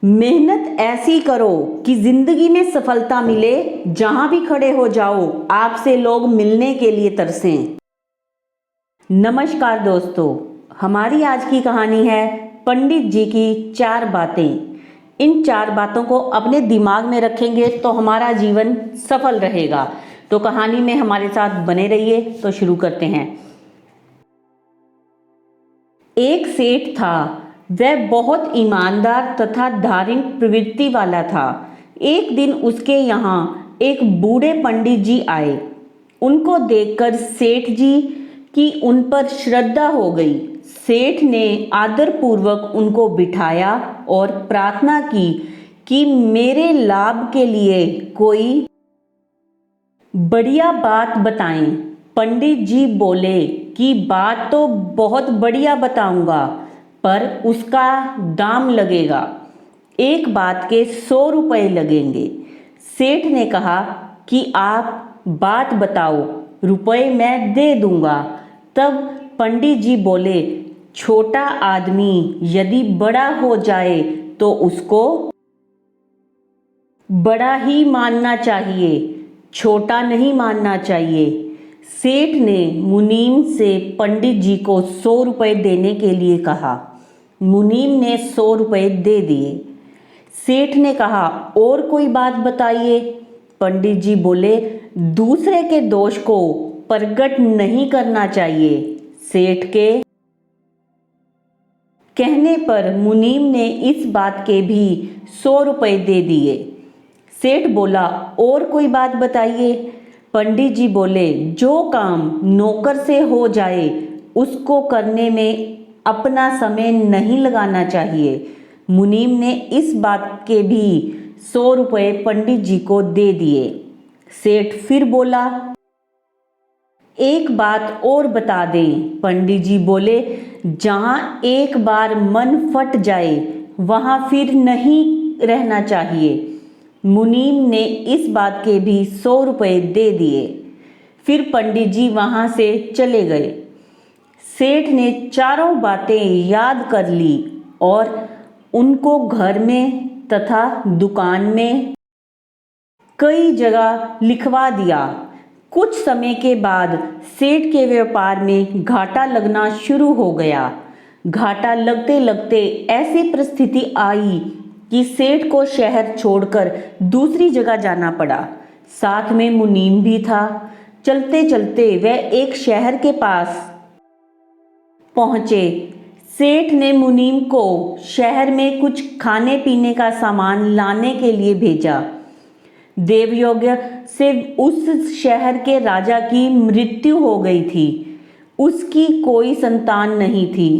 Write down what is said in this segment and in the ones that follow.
मेहनत ऐसी करो कि जिंदगी में सफलता मिले। जहां भी खड़े हो जाओ आपसे लोग मिलने के लिए तरसें। नमस्कार दोस्तों, हमारी आज की कहानी है पंडित जी की 4 बातें। इन 4 बातों को अपने दिमाग में रखेंगे तो हमारा जीवन सफल रहेगा। तो कहानी में हमारे साथ बने रहिए। तो शुरू करते हैं। एक सेठ था। वह बहुत ईमानदार तथा धार्मिक प्रवृत्ति वाला था। एक दिन उसके यहाँ एक बूढ़े पंडित जी आए। उनको देखकर सेठ जी की उन पर श्रद्धा हो गई। सेठ ने आदरपूर्वक उनको बिठाया और प्रार्थना की कि मेरे लाभ के लिए कोई बढ़िया बात बताएं। पंडित जी बोले कि बात तो बहुत बढ़िया बताऊंगा, पर उसका दाम लगेगा। एक बात के 100 रुपये लगेंगे। सेठ ने कहा कि आप बात बताओ, रुपए मैं दे दूंगा। तब पंडित जी बोले, छोटा आदमी यदि बड़ा हो जाए तो उसको बड़ा ही मानना चाहिए, छोटा नहीं मानना चाहिए। सेठ ने मुनीम से पंडित जी को 100 रुपये देने के लिए कहा। मुनीम ने 100 रुपये दे दिए। सेठ ने कहा, और कोई बात बताइए। पंडित जी बोले, दूसरे के दोष को प्रकट नहीं करना चाहिए। सेठ के कहने पर मुनीम ने इस बात के भी 100 रुपये दे दिए। सेठ बोला, और कोई बात बताइए। पंडित जी बोले, जो काम नौकर से हो जाए उसको करने में अपना समय नहीं लगाना चाहिए। मुनीम ने इस बात के भी 100 रुपये पंडित जी को दे दिए। सेठ फिर बोला, एक बात और बता दें। पंडित जी बोले, जहाँ एक बार मन फट जाए वहाँ फिर नहीं रहना चाहिए। मुनीम ने इस बात के भी 100 रुपये दे दिए। फिर पंडित जी वहाँ से चले गए। सेठ ने चारों बातें याद कर ली और उनको घर में तथा दुकान में कई जगह लिखवा दिया। कुछ समय के बाद सेठ के व्यापार में घाटा लगना शुरू हो गया। घाटा लगते लगते ऐसी परिस्थिति आई कि सेठ को शहर छोड़कर दूसरी जगह जाना पड़ा। साथ में मुनीम भी था। चलते चलते वह एक शहर के पास पहुंचे। सेठ ने मुनीम को शहर में कुछ खाने पीने का सामान लाने के लिए भेजा। देवयोग्य से उस शहर के राजा की मृत्यु हो गई थी। उसकी कोई संतान नहीं थी।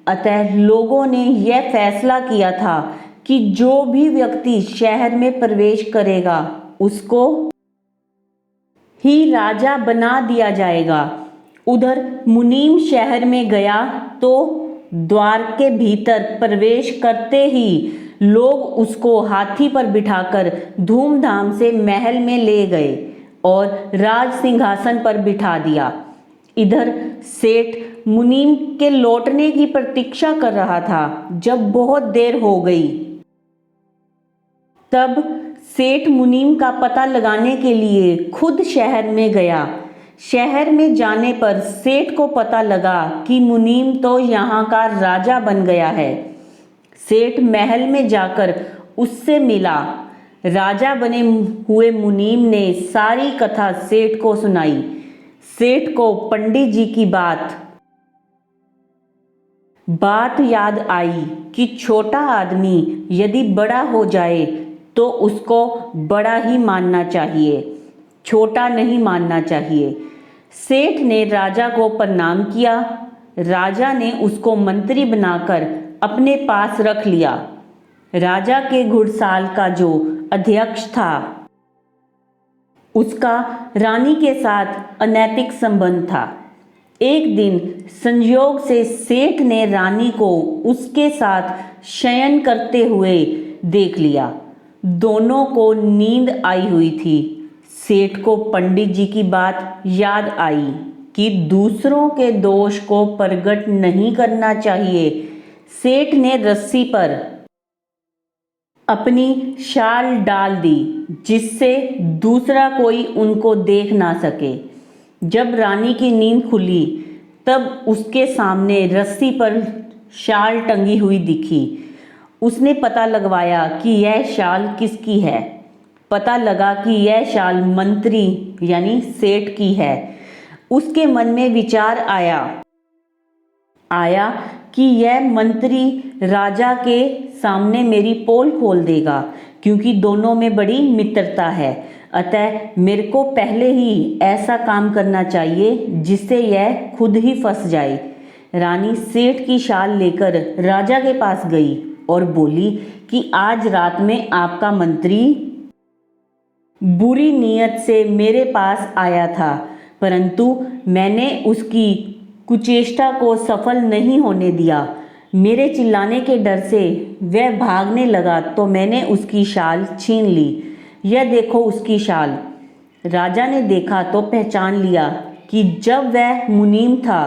अतः लोगों ने यह फैसला किया था कि जो भी व्यक्ति शहर में प्रवेश करेगा उसको ही राजा बना दिया जाएगा। उधर मुनीम शहर में गया तो द्वार के भीतर प्रवेश करते ही लोग उसको हाथी पर बिठाकर धूमधाम से महल में ले गए और राज सिंहासन पर बिठा दिया। इधर सेठ मुनीम के लौटने की प्रतीक्षा कर रहा था। जब बहुत देर हो गई तब सेठ मुनीम का पता लगाने के लिए खुद शहर में गया। शहर में जाने पर सेठ को पता लगा कि मुनीम तो यहाँ का राजा बन गया है। सेठ महल में जाकर उससे मिला। राजा बने हुए मुनीम ने सारी कथा सेठ को सुनाई। सेठ को पंडित जी की बात याद आई कि छोटा आदमी यदि बड़ा हो जाए तो उसको बड़ा ही मानना चाहिए, छोटा नहीं मानना चाहिए। सेठ ने राजा को प्रणाम किया। राजा ने उसको मंत्री बनाकर अपने पास रख लिया। राजा के घुड़साल का जो अध्यक्ष था उसका रानी के साथ अनैतिक संबंध था। एक दिन संयोग से सेठ ने रानी को उसके साथ शयन करते हुए देख लिया। दोनों को नींद आई हुई थी। सेठ को पंडित जी की बात याद आई कि दूसरों के दोष को प्रकट नहीं करना चाहिए। सेठ ने रस्सी पर अपनी शाल डाल दी जिससे दूसरा कोई उनको देख ना सके। जब रानी की नींद खुली तब उसके सामने रस्सी पर शाल टंगी हुई दिखी। उसने पता लगवाया कि यह शाल किसकी है। पता लगा कि यह शाल मंत्री यानी सेठ की है। उसके मन में विचार आया कि यह मंत्री राजा के सामने मेरी पोल खोल देगा, क्योंकि दोनों में बड़ी मित्रता है। अतः मेरे को पहले ही ऐसा काम करना चाहिए जिससे यह खुद ही फंस जाए। रानी सेठ की शाल लेकर राजा के पास गई और बोली कि आज रात में आपका मंत्री बुरी नीयत से मेरे पास आया था, परंतु मैंने उसकी कुचेष्टा को सफल नहीं होने दिया। मेरे चिल्लाने के डर से वह भागने लगा तो मैंने उसकी शाल छीन ली। यह देखो उसकी शाल। राजा ने देखा तो पहचान लिया कि जब वह मुनीम था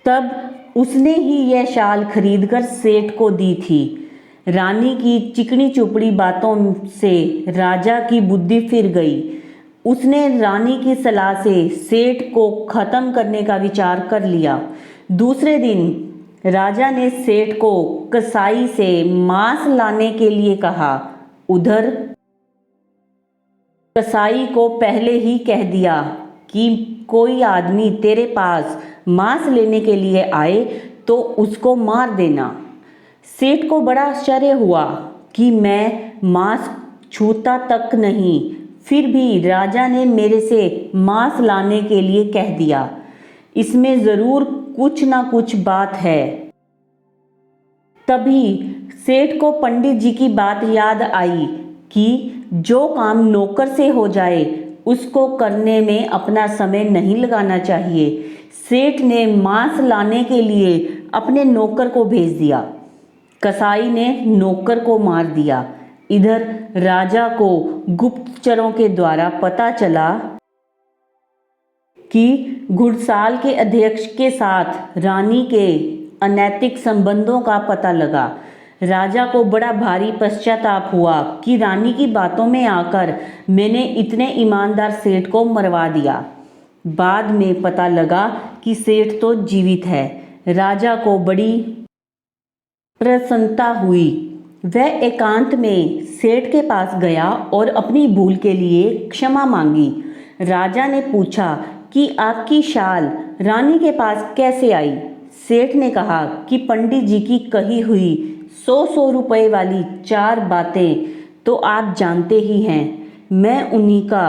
तब उसने ही यह शाल खरीदकर सेठ को दी थी। रानी की चिकनी चुपड़ी बातों से राजा की बुद्धि फिर गई। उसने रानी की सलाह से सेठ को खत्म करने का विचार कर लिया। दूसरे दिन राजा ने सेठ को कसाई से मांस लाने के लिए कहा। उधर कसाई को पहले ही कह दिया कि कोई आदमी तेरे पास मांस लेने के लिए आए तो उसको मार देना। सेठ को बड़ा आश्चर्य हुआ कि मैं मांस छूता तक नहीं, फिर भी राजा ने मेरे से मांस लाने के लिए कह दिया। इसमें ज़रूर कुछ ना कुछ बात है। तभी सेठ को पंडित जी की बात याद आई कि जो काम नौकर से हो जाए उसको करने में अपना समय नहीं लगाना चाहिए। सेठ ने मांस लाने के लिए अपने नौकर को भेज दिया। कसाई ने नौकर को मार दिया। इधर राजा को गुप्तचरों के द्वारा पता चला कि घुड़साल के अध्यक्ष के साथ रानी के अनैतिक संबंधों का पता लगा। राजा को बड़ा भारी पश्चाताप हुआ कि रानी की बातों में आकर मैंने इतने ईमानदार सेठ को मरवा दिया। बाद में पता लगा कि सेठ तो जीवित है। राजा को बड़ी प्रसन्नता हुई। वह एकांत में सेठ के पास गया और अपनी भूल के लिए क्षमा मांगी। राजा ने पूछा कि आपकी शाल रानी के पास कैसे आई। सेठ ने कहा कि पंडित जी की कही हुई 100 रुपए वाली 4 बातें तो आप जानते ही हैं, मैं उन्हीं का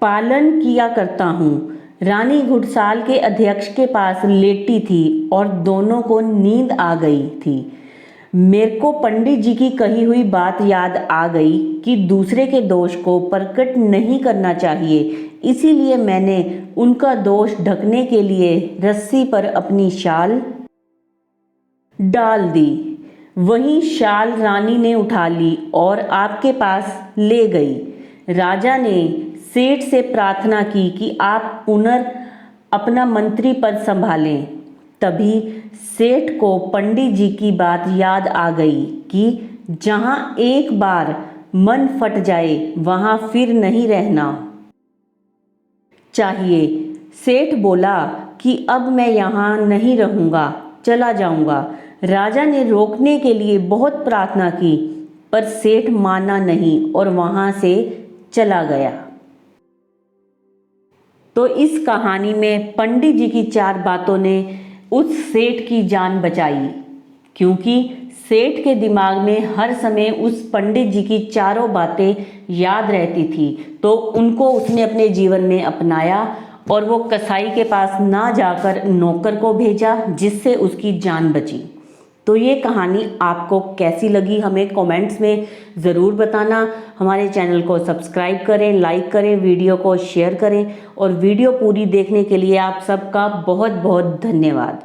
पालन किया करता हूँ। रानी घुड़साल के अध्यक्ष के पास लेटी थी और दोनों को नींद आ गई थी। मेरे को पंडित जी की कही हुई बात याद आ गई कि दूसरे के दोष को प्रकट नहीं करना चाहिए, इसीलिए मैंने उनका दोष ढकने के लिए रस्सी पर अपनी शाल डाल दी। वही शाल रानी ने उठा ली और आपके पास ले गई। राजा ने सेठ से प्रार्थना की कि आप पुनः अपना मंत्री पद संभालें। तभी सेठ को पंडित जी की बात याद आ गई कि जहाँ एक बार मन फट जाए वहाँ फिर नहीं रहना चाहिए। सेठ बोला कि अब मैं यहाँ नहीं रहूँगा, चला जाऊँगा। राजा ने रोकने के लिए बहुत प्रार्थना की, पर सेठ माना नहीं और वहाँ से चला गया। तो इस कहानी में पंडित जी की 4 बातों ने उस सेठ की जान बचाई, क्योंकि सेठ के दिमाग में हर समय उस पंडित जी की 4 बातें याद रहती थी। तो उनको उसने अपने जीवन में अपनाया और वो कसाई के पास ना जाकर नौकर को भेजा, जिससे उसकी जान बची। तो ये कहानी आपको कैसी लगी हमें कमेंट्स में ज़रूर बताना। हमारे चैनल को सब्सक्राइब करें, लाइक करें, वीडियो को शेयर करें और वीडियो पूरी देखने के लिए आप सबका बहुत बहुत धन्यवाद।